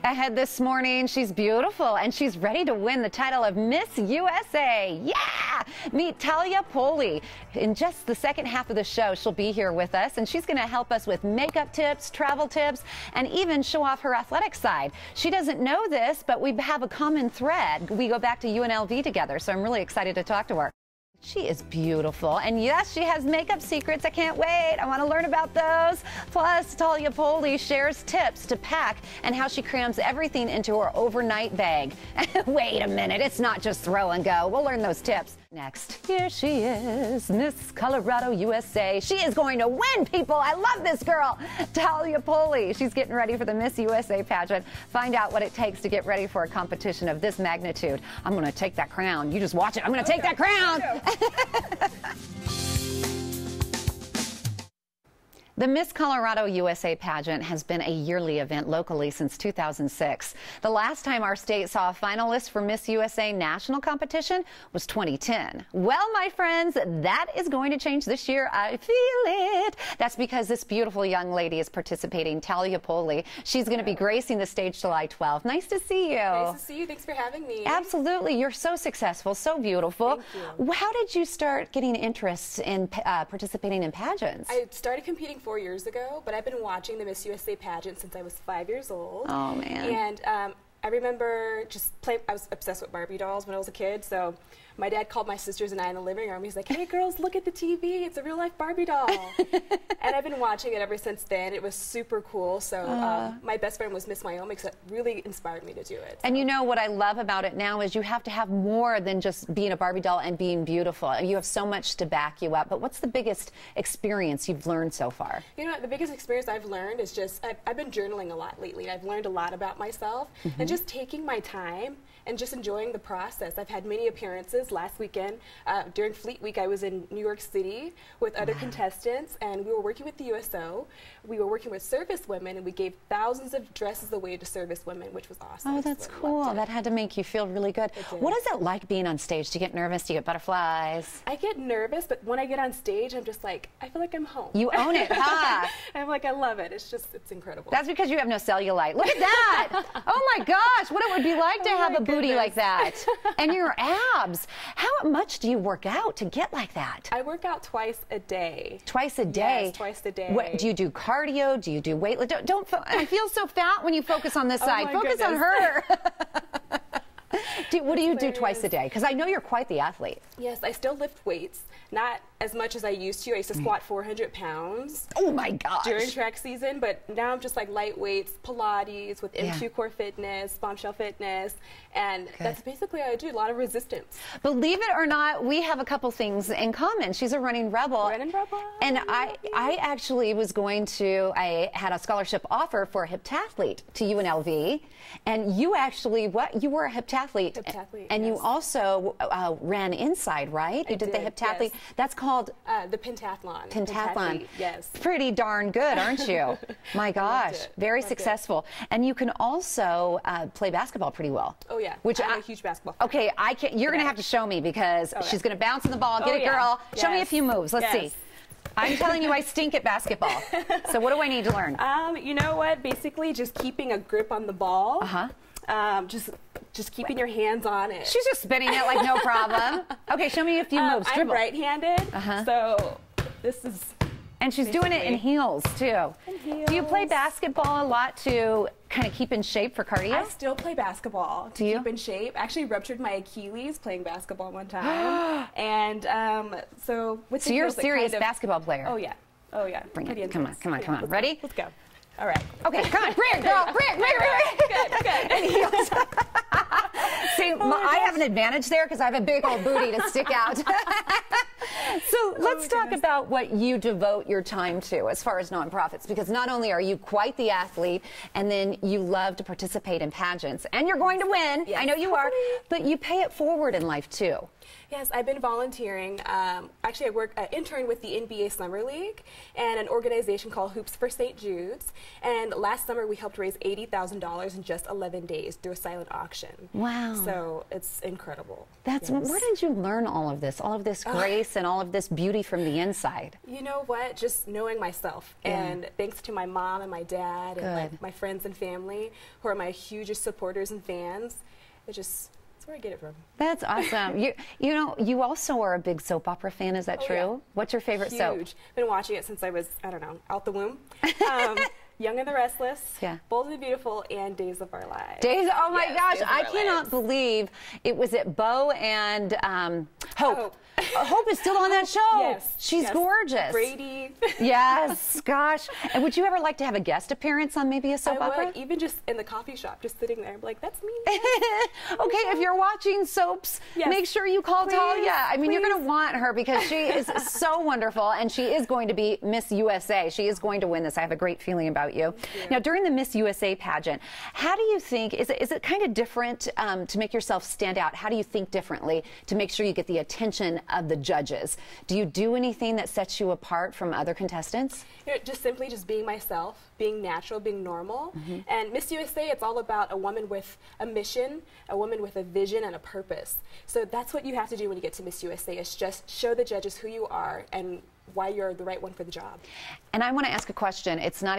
Ahead this morning, she's beautiful and she's ready to win the title of Miss USA. Yeah! Meet Talyah Polee. In just the second half of the show, she'll be here with us and she's going to help us with makeup tips, travel tips, and even show off her athletic side. She doesn't know this, but we have a common thread. We go back to UNLV together, so I'm really excited to talk to her. She is beautiful, and yes, she has makeup secrets. I can't wait. I want to learn about those. Plus, Talyah Polee shares tips to pack and how she crams everything into her overnight bag. Wait a minute, it's not just throw and go. We'll learn those tips next. Here she is, Miss Colorado USA. She is going to win, people. I love this girl, Talyah Polee. She's getting ready for the Miss USA pageant. Find out what it takes to get ready for a competition of this magnitude. I'm going to take that crown. You just watch it. I'm going to take that crown. The Miss Colorado USA pageant has been a yearly event locally since 2006. The last time our state saw a finalist for Miss USA national competition was 2010. Well, my friends, that is going to change this year. I feel it. That's because this beautiful young lady is participating, Talyah Polee. She's going to be gracing the stage July 12th. Nice to see you. Nice to see you. Thanks for having me. Absolutely. You're so successful, so beautiful. Thank you. How did you start getting interest in participating in pageants? I started competing 4 years ago, but I've been watching the Miss USA pageant since I was 5 years old. Oh, man. And I remember just playing, I was obsessed with Barbie dolls when I was a kid, so my dad called my sisters and I in the living room. He's like, hey girls, look at the TV, it's a real life Barbie doll. And I've been watching it ever since then. It was super cool. So my best friend was Miss Wyoming, so it really inspired me to do it. And you know what I love about it now is you have to have more than just being a Barbie doll and being beautiful. You have so much to back you up. But what's the biggest experience you've learned so far? You know, the biggest experience I've learned is just, I've been journaling a lot lately. I've learned a lot about myself and just taking my time and just enjoying the process. I've had many appearances. Last weekend, during Fleet Week, I was in New York City with other contestants, and we were working with the USO. We were working with service women, and we gave thousands of dresses away to service women, which was awesome. Oh, that's cool. That had to make you feel really good. What is it like being on stage? Do you get nervous? Do you get butterflies? I get nervous, but when I get on stage, I'm just like, I feel like I'm home. You own it, huh? I'm like, I love it. It's just, it's incredible. That's because you have no cellulite. Look at that. Oh, my gosh. What it would be like to have a booty like that. And your abs. How much do you work out to get like that? I work out twice a day. Twice a day? Yes, twice a day. What, do you do cardio? Do you do weight? I feel so fat when you focus on this side. Focus on her. What do you do twice a day? Because I know you're quite the athlete. Yes, I still lift weights. Not as much as I used to. I used to squat 400 pounds. Oh my gosh. During track season, but now I'm just like light weights, Pilates with M2 Core Fitness, Bombshell Fitness, and that's basically what I do, a lot of resistance. Believe it or not, we have a couple things in common. She's a running rebel. Running rebel. And I actually was going to, I had a scholarship offer for a heptathlete to UNLV, and you actually, you were a heptathlete. Heptathlete, and you also ran inside, right? You did the heptathlete. Yes. That's called the pentathlon. Pentathlon. Yes. Pretty darn good, aren't you? My gosh, very successful. And you can also play basketball pretty well. Oh yeah. Which I'm a huge basketball fan. Okay, I can't. You're gonna have to show me because she's gonna bounce in the ball. Get it, girl. Show me a few moves. Let's see. I'm telling you, I stink at basketball. So what do I need to learn? You know what? Basically, just keeping a grip on the ball. Just keeping your hands on it. She's just spinning it like no problem. Okay, show me a few moves. I'm right-handed, so this is. And she's doing it in heels too. Do you play basketball a lot to kind of keep in shape for cardio? I still play basketball to keep in shape. I actually ruptured my Achilles playing basketball one time, and so you're a serious basketball player. Oh yeah, oh yeah. Bring it. Come on. Ready? Let's go. All right. Okay, come on, bring it, girl. Bring it. Good. And heels. See, I have an advantage there because I have a big old booty to stick out. So let's talk about what you devote your time to as far as nonprofits, because not only are you quite the athlete, and then you love to participate in pageants, and you're going to win. Yes. I know you are, but you pay it forward in life too. Yes, I've been volunteering. Actually, I interned with the NBA Summer League and an organization called Hoops for St. Jude's. And last summer, we helped raise $80,000 in just 11 days through a silent auction. Wow. So it's incredible. Where did you learn all of this grace face and all of this beauty from the inside? You know what? Just knowing myself. And thanks to my mom and my dad and like my friends and family who are my hugest supporters and fans. That's where I get it from. That's awesome. You know, you also are a big soap opera fan. Is that true? Yeah. What's your favorite soap? Huge. Been watching it since I was, I don't know, out the womb. Young and the Restless, Bold and the Beautiful, and Days of Our Lives. Oh my gosh, I cannot believe it was at Bo and Hope. Hope is still on that show. Yes. She's gorgeous. Brady. Yes, gosh. And would you ever like to have a guest appearance on maybe a soap opera? Would, even just in the coffee shop, just sitting there, I'm like, that's me. Okay, if you're watching soaps, make sure you call Talyah. I mean, you're going to want her because she is so wonderful, and she is going to be Miss USA. She is going to win this. I have a great feeling about you. Now, during the Miss USA pageant, how do you think, is it kind of different to make yourself stand out? How do you think differently to make sure you get the attention of the judges? Do you do anything that sets you apart from other contestants? You know, just simply being myself, being natural, being normal. And Miss USA, it's all about a woman with a mission, a woman with a vision and a purpose. So that's what you have to do when you get to Miss USA, is just show the judges who you are and why you're the right one for the job. And I want to ask a question. It's not,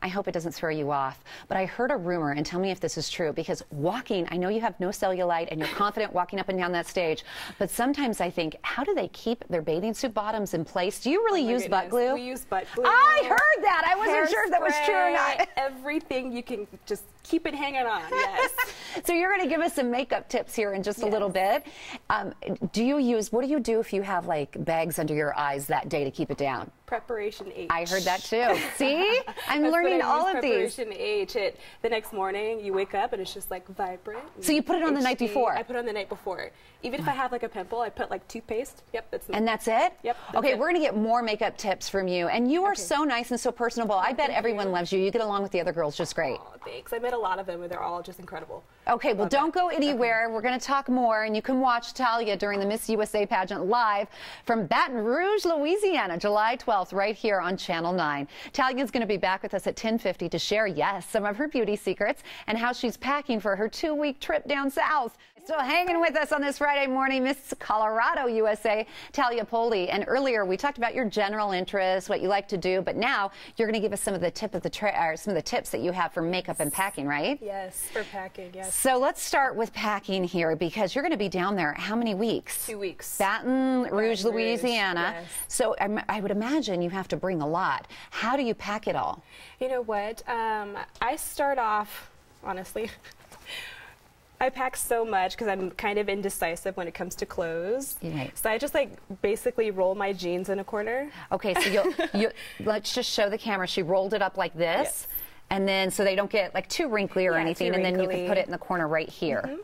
I hope it doesn't throw you off, but I heard a rumor, and tell me if this is true, because walking, I know you have no cellulite and you're confident walking up and down that stage, but sometimes I think, how do they keep their bathing suit bottoms in place? Do you really use butt glue? We use butt glue. I heard that. I wasn't sure if that was true or not. Everything you can just keep it hanging on, yes. So you're going to give us some makeup tips here in just a little bit. What do you do if you have like bags under your eyes that day to keep it down? Preparation H. I heard that too. See? I'm learning all of these. Preparation H. The next morning, you wake up and it's just like vibrant. So you put it on the night before? I put it on the night before. Even if I have like a pimple, I put like toothpaste. Yep, that's me. And that's it? Yep. Okay, we're going to get more makeup tips from you. And you are so nice and so personable. I bet everyone loves you. You get along with the other girls just great. Oh, thanks. I met a lot of them and they're all just incredible. Okay, well, don't go anywhere. We're going to talk more, and you can watch Talyah during the Miss USA pageant live from Baton Rouge, Louisiana, July 12th, right here on Channel 9. Talyah is going to be back with us at 10:50 to share, some of her beauty secrets and how she's packing for her 2-week trip down south. Still hanging with us on this Friday morning, Miss Colorado USA, Talyah Polee. And earlier we talked about your general interests, what you like to do, but now you're going to give us some of the tips that you have for makeup and packing, right? Yes, for packing, yes. So let's start with packing here, because you're going to be down there how many weeks? 2 weeks. Baton Rouge, Louisiana. Yes. So I would imagine you have to bring a lot. How do you pack it all? You know what? I start off, honestly, I pack so much because I'm kind of indecisive when it comes to clothes. Right. So I just like basically roll my jeans in a corner. Okay, so let's just show the camera. She rolled it up like this. Yes. And then so they don't get like too wrinkly or anything, and then you can put it in the corner right here.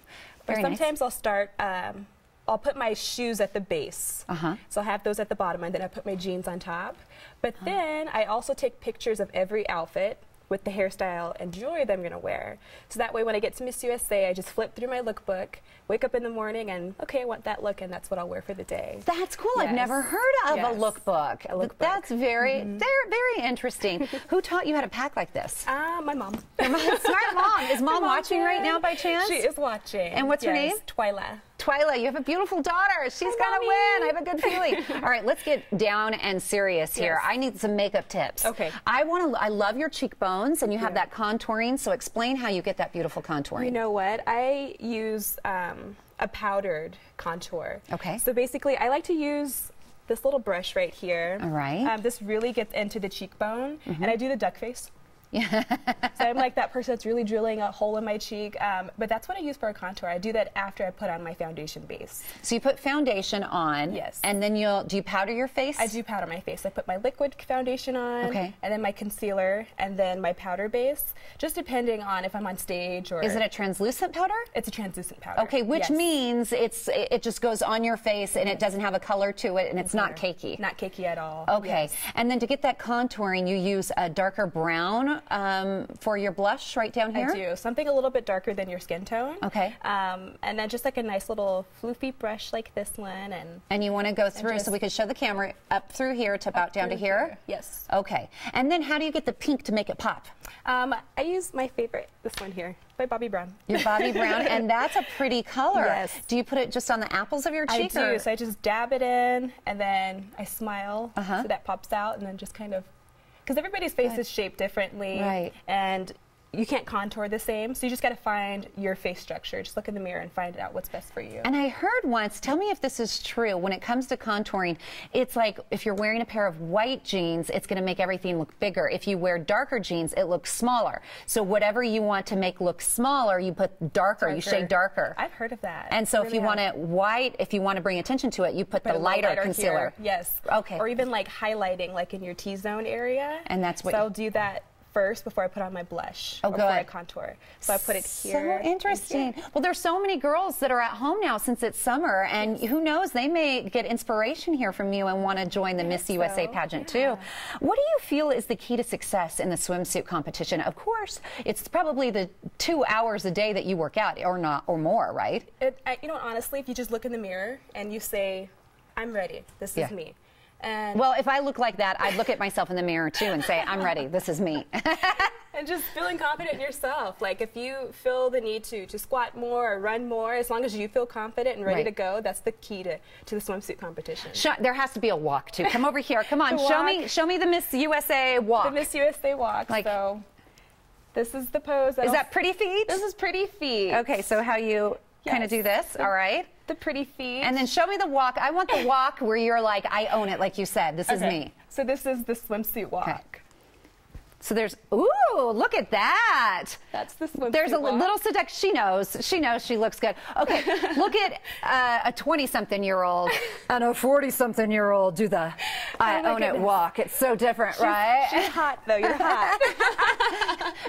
Or sometimes I'll start, I'll put my shoes at the base. So I'll have those at the bottom, and then I put my jeans on top. But then I also take pictures of every outfit with the hairstyle and jewelry that I'm going to wear. So that way when I get to Miss USA, I just flip through my lookbook, wake up in the morning, and okay, I want that look, and that's what I'll wear for the day. That's cool. I've never heard of a lookbook. That's very interesting. Who taught you how to pack like this? My mom. Smart mom. Is mom watching right now by chance? She is watching. And what's her name? Talyah. Talyah, you have a beautiful daughter. She's going to win. I have a good feeling. All right, let's get down and serious here. I need some makeup tips. Okay. I love your cheekbones, and you have that contouring, so explain how you get that beautiful contouring. You know what? I use a powdered contour. Okay. So basically, I like to use this little brush right here. All right. This really gets into the cheekbone, and I do the duck face. Yeah. So I'm like that person that's really drilling a hole in my cheek, but that's what I use for a contour. I do that after I put on my foundation base. So you put foundation on, and then do you powder your face? I do powder my face. I put my liquid foundation on, and then my concealer, and then my powder base, just depending on if I'm on stage or... Is it a translucent powder? It's a translucent powder. Okay, which means it just goes on your face, and it doesn't have a color to it, and it's not cakey. Not cakey at all. Okay, and then to get that contouring, you use a darker brown for your blush right down here? I do. Something a little bit darker than your skin tone. Okay. And then just like a nice little floofy brush like this one. And you want to go through, so we can show the camera up through here to about down to here? Yes. Okay. And then how do you get the pink to make it pop? I use my favorite, this one here, by Bobbi Brown. Your Bobbi Brown, and that's a pretty color. Yes. Do you put it just on the apples of your cheek? I do, so I just dab it in, and then I smile, so that pops out, and then just kind of, because everybody's face is shaped differently, and you can't contour the same, so you just got to find your face structure. Just look in the mirror and find out what's best for you. And I heard once, tell me if this is true, when it comes to contouring, it's like if you're wearing a pair of white jeans, it's going to make everything look bigger. If you wear darker jeans, it looks smaller. So whatever you want to make look smaller, you put darker. You shade darker. I've heard of that. And so if you want it white, if you want to bring attention to it, you put the lighter concealer. Here. Yes. Okay. Or even like highlighting, like in your T-zone area. And that's what. So I'll do that first before I put on my blush. Oh, good. Before I contour. So I put it here. So interesting. Well, there's so many girls that are at home now since it's summer, and who knows, they may get inspiration here from you and want to join the Miss USA pageant too. What do you feel is the key to success in the swimsuit competition? Of course, it's probably the 2 hours a day that you work out, or not, or more, right? You know, honestly, if you just look in the mirror and you say, I'm ready, this is me. And well, if I look like that, I'd look at myself in the mirror too and say, I'm ready, this is me. And just feeling confident in yourself. Like if you feel the need to squat more or run more, as long as you feel confident and ready to go, that's the key to the swimsuit competition. There has to be a walk too. Come over here. Come on, show me the Miss USA walk. The Miss USA walk. Like, so this is the pose. Is that pretty feet? This is pretty feet. Okay, so how you kind of do this, all right? The pretty feet. And then show me the walk. I want the walk where you're like, I own it, like you said. This is me. So this is the swimsuit walk. Okay. So there's, ooh, look at that. That's the swimsuit There's a walk. little seduction. She knows she looks good. Okay, look at a 20-something-year-old and a 40-something-year-old do the I own it walk. It's so different, right? She's hot, though. You're hot.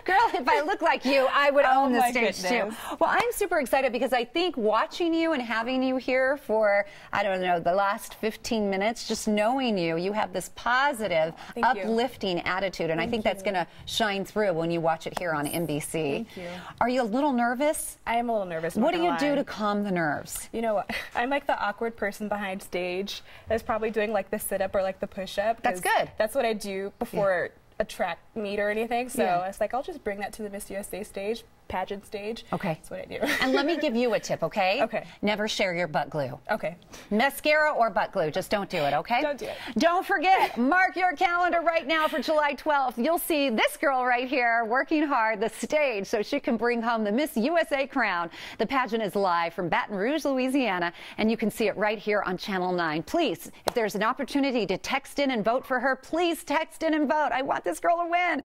Girl, if I look like you, I would own the stage, too. Goodness. Well, I'm super excited because I think watching you and having you here for, I don't know, the last 15 minutes, just knowing you, you have this positive, uplifting attitude, and I think that's going to shine through when you watch it here on NBC. Thank you. Are you a little nervous? I am a little nervous. What do you do to calm the nerves? You know what? I'm like the awkward person behind stage that's probably doing like the sit-up or like the push-up. That's good. That's what I do before a track meet or anything. So I was like, I'll just bring that to the Miss USA stage, pageant stage. Okay. That's what I do. And let me give you a tip, okay? Okay. Never share your butt glue. Okay. Mascara or butt glue, just don't do it, okay? Don't do it. Don't forget, mark your calendar right now for July 12th. You'll see this girl right here working hard the stage so she can bring home the Miss USA crown. The pageant is live from Baton Rouge, Louisiana, and you can see it right here on Channel 9. Please, if there's an opportunity to text in and vote for her, please text in and vote. I want this girl to win.